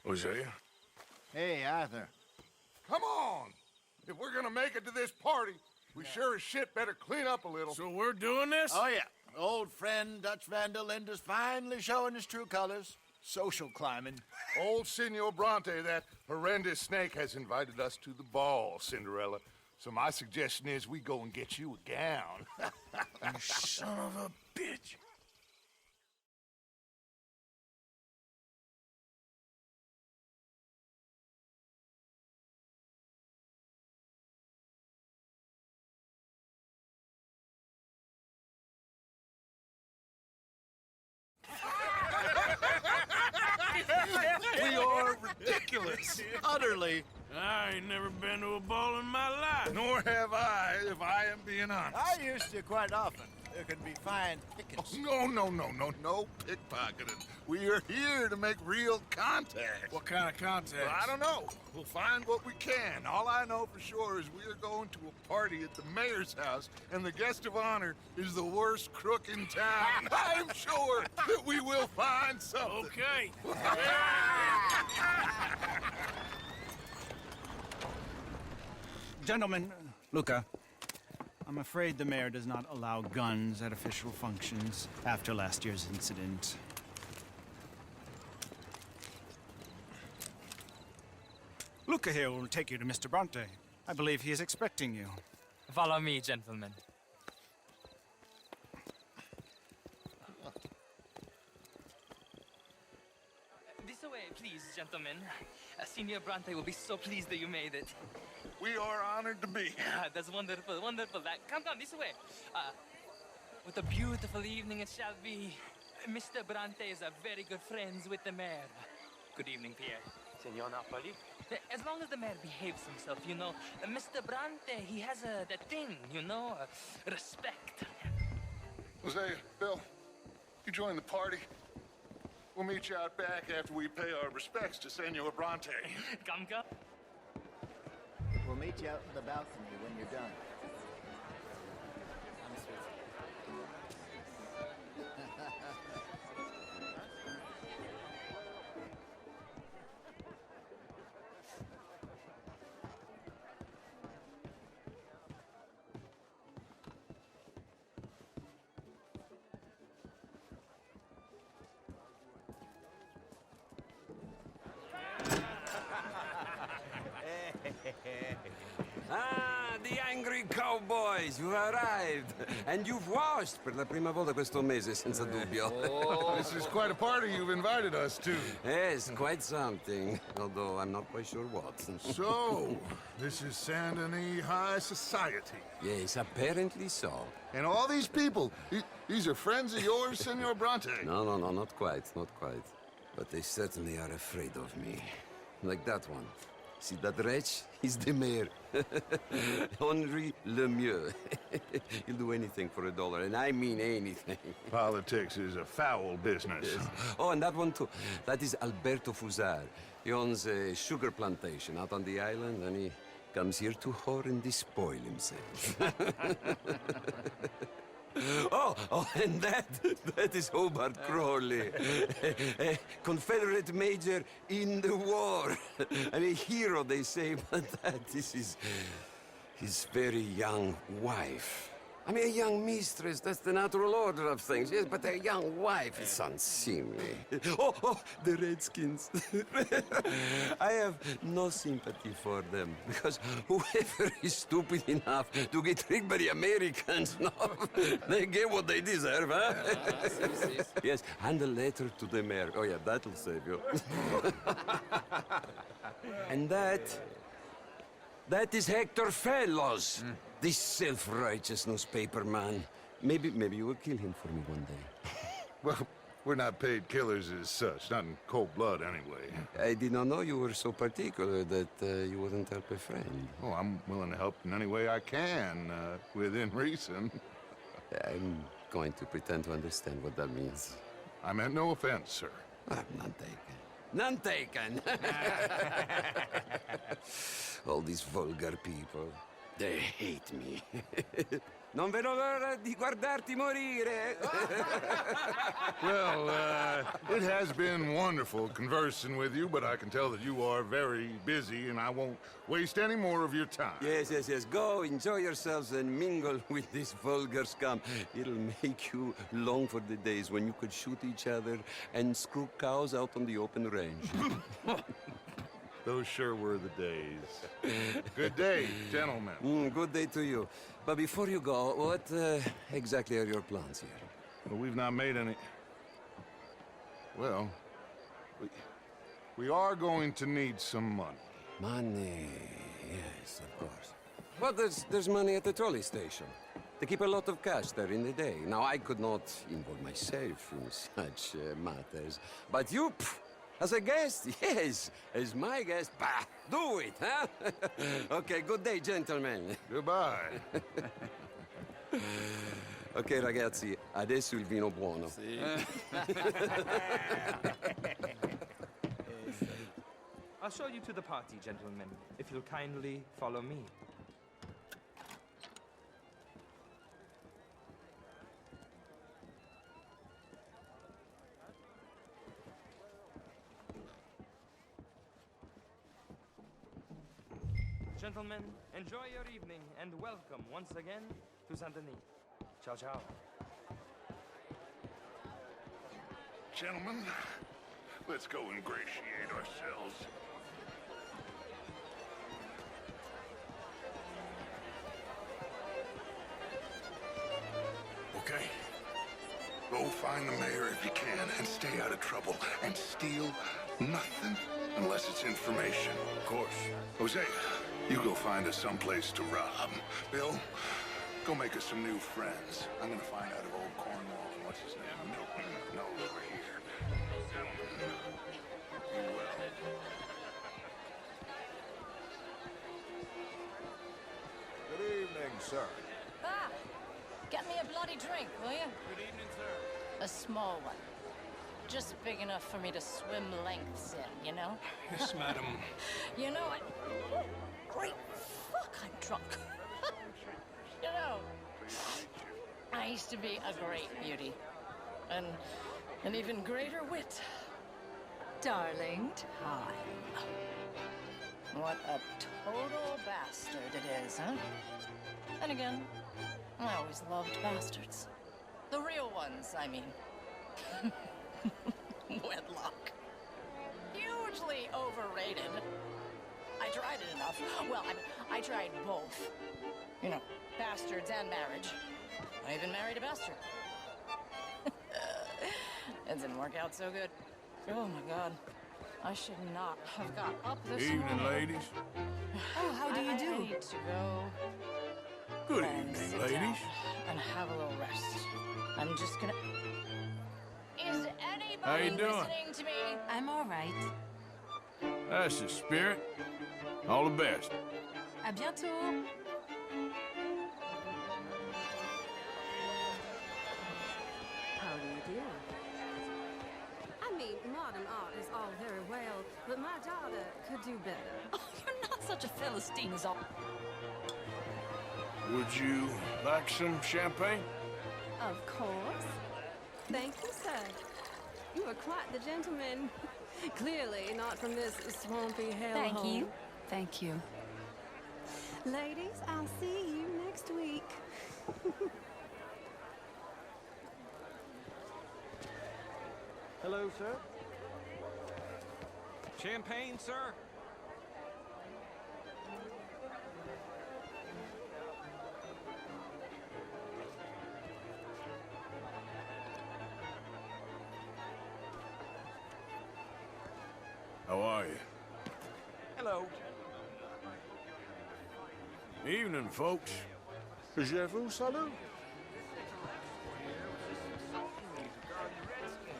Hosea? Hey, Arthur. Come on! If we're gonna make it to this party, we sure as shit better clean up a little. So we're doing this? Oh, yeah. Old friend Dutch Van der Linde's finally showing his true colors. Social climbing. Old Senor Bronte, that horrendous snake, has invited us to the ball, Cinderella. So my suggestion is we go and get you a gown. You son of a bitch. We are ridiculous. Utterly. I ain't never been to a ball in my life. Nor have I, if I am being honest. I used to quite often. There can be fine pickings. No pickpocketing. We are here to make real contact. What kind of contact? Well, I don't know. We'll find what we can. All I know for sure is we are going to a party at the mayor's house, and the guest of honor is the worst crook in town. I'm sure that we will find something. Okay. Gentlemen, Luca, I'm afraid the mayor does not allow guns at official functions after last year's incident. Luca here will take you to Mr. Bronte. I believe he is expecting you. Follow me, gentlemen. This way, please, gentlemen. Senior Bronte will be so pleased that you made it. We are honored to be. That's wonderful, wonderful. Come, this way. What a beautiful evening it shall be. Mr. Bronte is a very good friends with the mayor. Good evening, Pierre. Senor Napoli. As long as the mayor behaves himself, you know, Mr. Bronte, he has that thing, you know, respect. Hosea, Bill, you join the party. We'll meet you out back after we pay our respects to Senor Bronte. Come. We'll meet you out in the balcony when you're done. The angry cowboys, you've arrived. And you've washed per la prima volta questo mese, senza dubbio. This is quite a party you've invited us to. Yes, quite something. Although I'm not quite sure what. So, this is Saint Denis High Society. Yes, apparently so. And all these people, these are friends of yours, Senor Bronte? No, not quite, not quite. But they certainly are afraid of me. Like that one. See that wretch? He's the mayor. Henri Lemieux. He'll do anything for $1, and I mean anything. Politics is a foul business. Yes. Oh, and that one too. That is Alberto Fusar. He owns a sugar plantation out on the island, and he comes here to whore and despoil himself. Oh, and that is Hobart Crawley, a Confederate major in the war. And a hero, they say, but that is his very young wife. I mean, a young mistress, that's the natural order of things, yes, but a young wife is unseemly. Oh, the Redskins. I have no sympathy for them, because whoever is stupid enough to get tricked by the Americans, no, they get what they deserve, huh? Yes, hand a letter to the mayor. Oh, yeah, that'll save you. And that is Hector Fellows. This self-righteous newspaper man. Maybe you will kill him for me one day. Well, we're not paid killers as such, not in cold blood anyway. I did not know you were so particular that you wouldn't help a friend. Oh, I'm willing to help in any way I can, within reason. I'm going to pretend to understand what that means. I meant no offense, sir. None taken. None taken! All these vulgar people. They hate me. Non vedo l'ora di guardarti morire. Well, it has been wonderful conversing with you, but I can tell that you are very busy, and I won't waste any more of your time. Yes, yes, yes. Go, enjoy yourselves and mingle with this vulgar scum. It'll make you long for the days when you could shoot each other and screw cows out on the open range. Those sure were the days. Good day, gentlemen. Good day to you. But before you go, what exactly are your plans here? Well, we've not made any... Well, we are going to need some money. Money, yes, of course. But there's money at the trolley station. They keep a lot of cash there in the day. Now, I could not involve myself in such matters. But you, as a guest, yes, as my guest, bah, do it, huh? Okay, good day, gentlemen. Goodbye. Ok, ragazzi, adesso il vino buono. I'll show you to the party, gentlemen, if you'll kindly follow me. Gentlemen, enjoy your evening and welcome once again to Saint Denis. Ciao, ciao. Gentlemen, let's go ingratiate ourselves. Okay. Go find the mayor if you can and stay out of trouble. And steal nothing unless it's information. Of course. Jose, you go find us someplace to rob. Bill, go make us some new friends. I'm gonna find out if old Cornwall and what's his name, Milton, knows we're here. Be well. Good evening, sir. Ah, get me a bloody drink, will you? Good evening, sir. A small one. Just big enough for me to swim lengths in, you know? Yes, madam. You know what? Great fuck, I'm drunk. You know, I used to be a great beauty. And an even greater wit. Darling time. What a total bastard it is, huh? And again, I always loved bastards. The real ones, I mean. Wedlock. Hugely overrated. I tried it enough. Well, I tried both. You know, bastards and marriage. I even married a bastard. It didn't work out so good. Oh my God. I should not have got up this Evening, morning. ladies. Oh, how do you do? I need to go. Good and evening, sit ladies. down and have a little rest. I'm just gonna... Is anybody How you doing? listening to me? I'm all right. That's the spirit. All the best. À bientôt. How do you do? I mean, modern art is all very well, but my daughter could do better. Oh, you're not such a Philistine as all... Would you like some champagne? Of course. Thank you, sir. You are quite the gentleman. Clearly not from this swampy hellhole. Thank you. Thank you. Ladies, I'll see you next week. Hello, sir. Champagne, sir? How are you? Hello. Evening, folks. Je vous salue.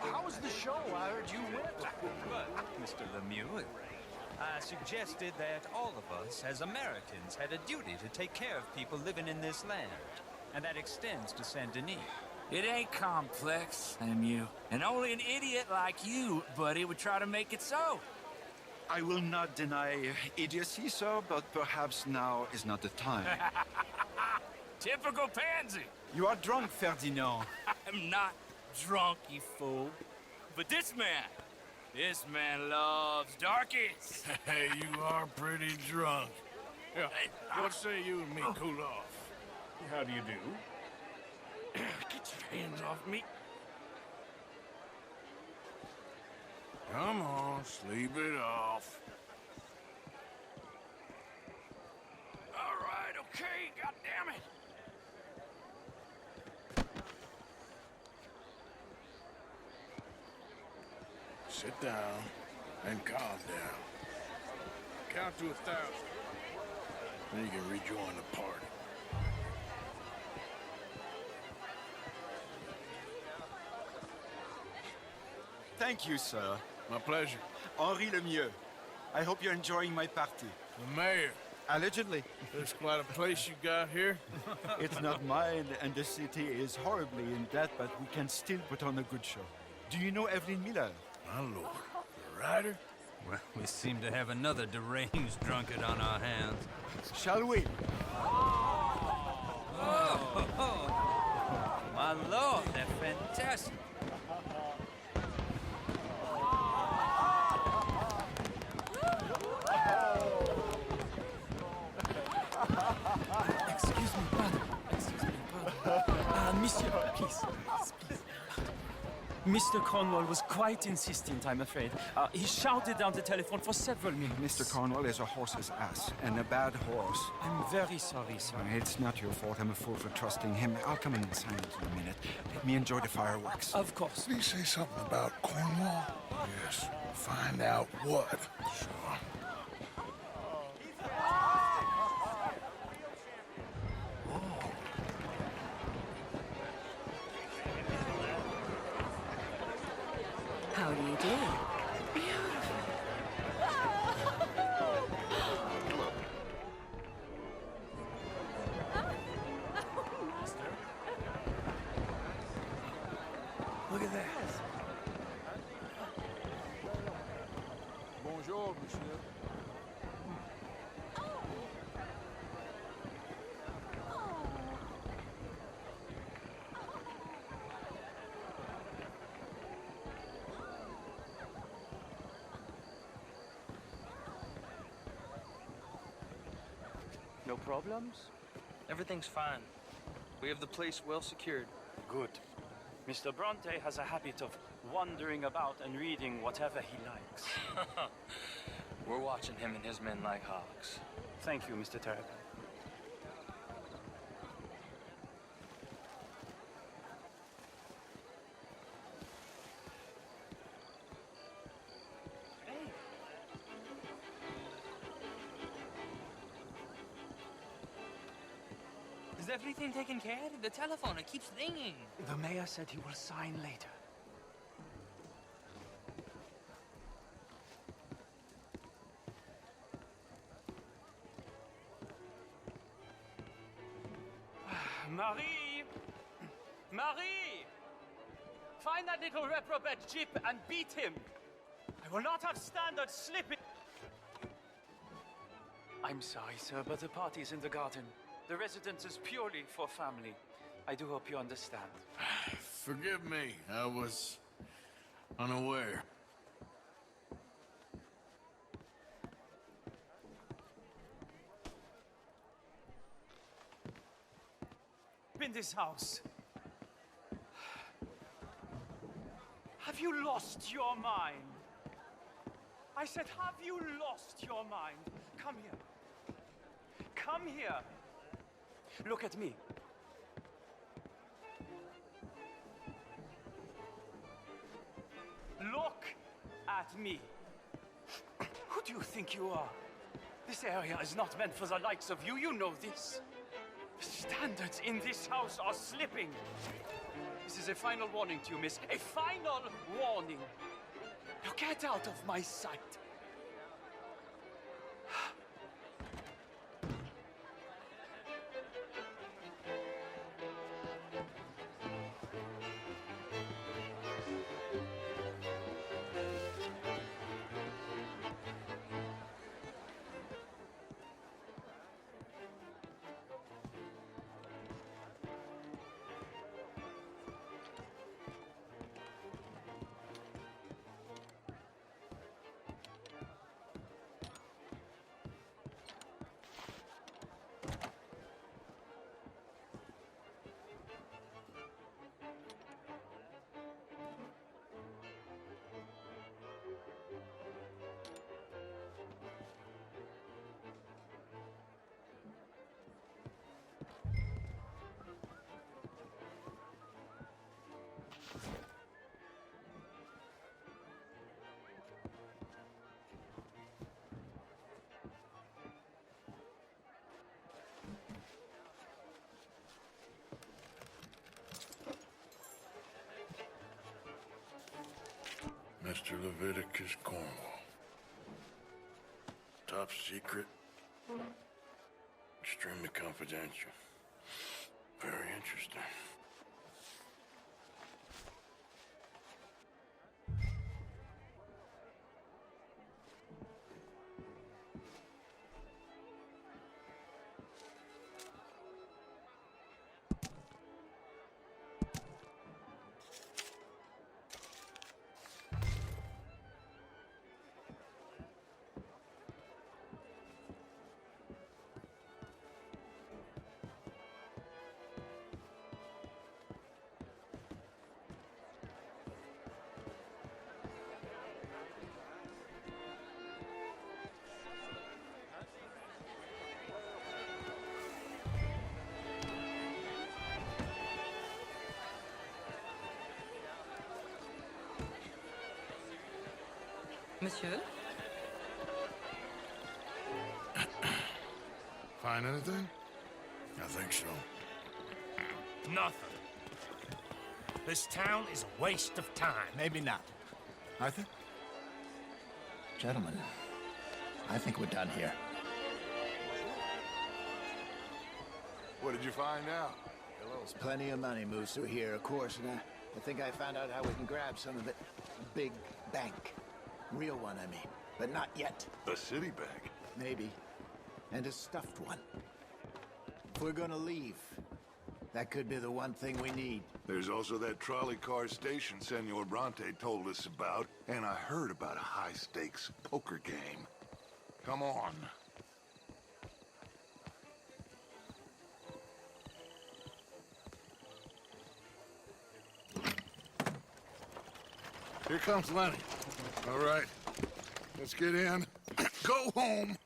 How was the show? I heard you went. Good, Mr. Lemieux. I suggested that all of us, as Americans, had a duty to take care of people living in this land. And that extends to Saint Denis. It ain't complex, Lemieux. And only an idiot like you, buddy, would try to make it so. I will not deny idiocy, sir, but perhaps now is not the time. Typical pansy. You are drunk, Ferdinand. I'm not drunk, you fool. But this man loves darkies. Hey, you are pretty drunk. Yeah, what say you and me cool off? How do you do? Get your hands off me. Come on, sleep it off. All right, okay, goddammit. Sit down and calm down. Count to 1,000. Then you can rejoin the party. Thank you, sir. My pleasure. Henri Lemieux. I hope you're enjoying my party. The mayor. Allegedly. There's quite a place you got here. It's not mine, and the city is horribly in debt, but we can still put on a good show. Do you know Evelyn Miller? My lord. The writer? Well, we seem to have another deranged drunkard on our hands. Shall we? My lord, they're fantastic. Excuse me, pardon. Excuse me, pardon. Monsieur, please. Mr. Cornwall was quite insistent, I'm afraid. He shouted down the telephone for several minutes. Mr. Cornwall is a horse's ass, and a bad horse. I'm very sorry, sir. It's not your fault. I'm a fool for trusting him. I'll come in silent in a minute. Let me enjoy the fireworks. Of course. Did he say something about Cornwall? Yes. Find out what. Sure. How do you do? Look at that. Bonjour, monsieur. No problems? Everything's fine. We have the place well secured. Good. Mr. Bronte has a habit of wandering about and reading whatever he likes. We're watching him and his men like hawks. Thank you, Mr. Terrapin. Is everything taken care of? The telephone, it keeps ringing. The mayor said he will sign later. Marie! Marie! Find that little reprobate Jip and beat him! I will not have standards slipping! I'm sorry, sir, but the party's in the garden. The residence is purely for family. I do hope you understand. Forgive me. I was unaware. In this house. Have you lost your mind? I said, have you lost your mind? Come here. Come here. Look at me. Look at me. Who do you think you are? This area is not meant for the likes of you. You know this. Standards in this house are slipping. This is a final warning to you, miss. A final warning. Now get out of my sight. Mr. Leviticus Cornwall. Top secret. Extremely confidential. Very interesting. Monsieur? Find anything? I think so. Nothing. This town is a waste of time. Maybe not. Arthur? Gentlemen, I think we're done here. What did you find out? There's plenty of money moves through here, of course, and I think I found out how we can grab some of it. Big bank. Real one, I mean. But not yet. A city bank? Maybe. And a stuffed one. If we're gonna leave, that could be the one thing we need. There's also that trolley car station Senor Bronte told us about, and I heard about a high-stakes poker game. Come on. Here comes Lenny. All right, let's get in. Go home.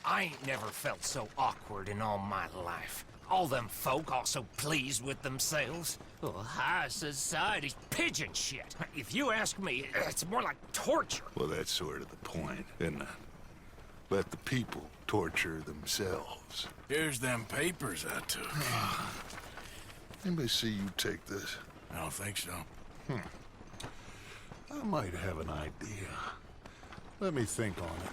I ain't never felt so awkward in all my life. All them folk all so pleased with themselves. Oh, high society's pigeon shit. If you ask me, it's more like torture. Well, that's sort of the point, isn't it? Let the people torture themselves. Here's them papers I took. Anybody see you take this? I don't think so. I might have an idea. Let me think on it.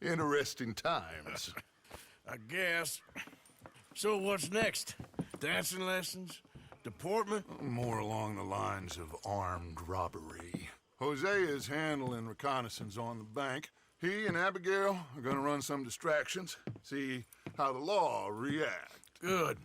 Interesting times. I guess. So what's next? Dancing lessons? Deportment? More along the lines of armed robbery. Hosea is handling reconnaissance on the bank. He and Abigail are gonna run some distractions, see how the law react. Good.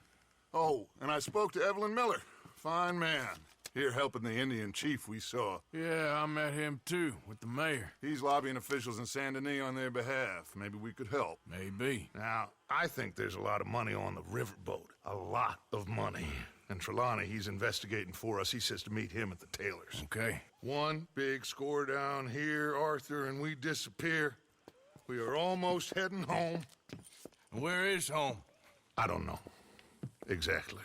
Oh, and I spoke to Evelyn Miller. Fine man. Here helping the Indian chief we saw. Yeah, I met him too, with the mayor. He's lobbying officials in Saint Denis on their behalf. Maybe we could help. Maybe. Now, I think there's a lot of money on the riverboat. A lot of money. And Trelawney, he's investigating for us. He says to meet him at the Taylor's. Okay. One big score down here, Arthur, and we disappear. We are almost heading home. Where is home? I don't know. Exactly.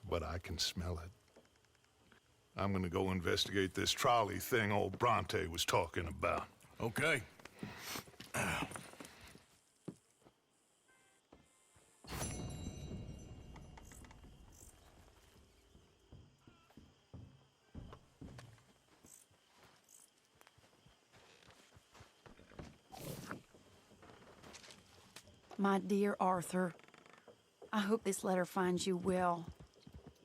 But I can smell it. I'm gonna go investigate this trolley thing old Bronte was talking about. Okay. My dear Arthur, I hope this letter finds you well.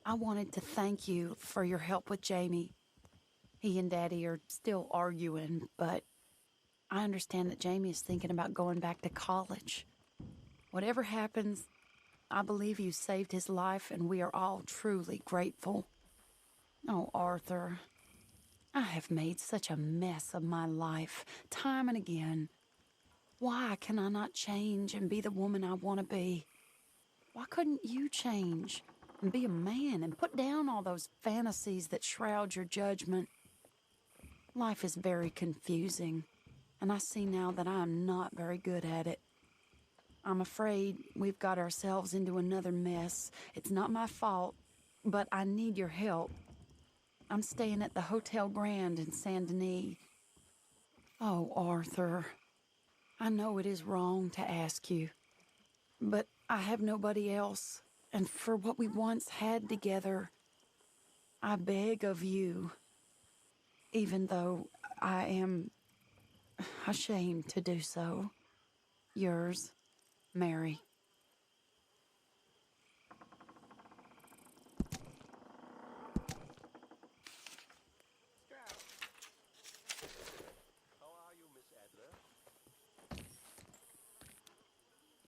I wanted to thank you for your help with Jamie. He and Daddy are still arguing, but I understand that Jamie is thinking about going back to college. Whatever happens, I believe you saved his life, and we are all truly grateful. Oh, Arthur, I have made such a mess of my life, time and again. Why can I not change and be the woman I want to be? Why couldn't you change and be a man and put down all those fantasies that shroud your judgment? Life is very confusing, and I see now that I am not very good at it. I'm afraid we've got ourselves into another mess. It's not my fault, but I need your help. I'm staying at the Hotel Grand in Saint Denis. Oh, Arthur, I know it is wrong to ask you, but I have nobody else, and for what we once had together, I beg of you, even though I am ashamed to do so. Yours, Mary.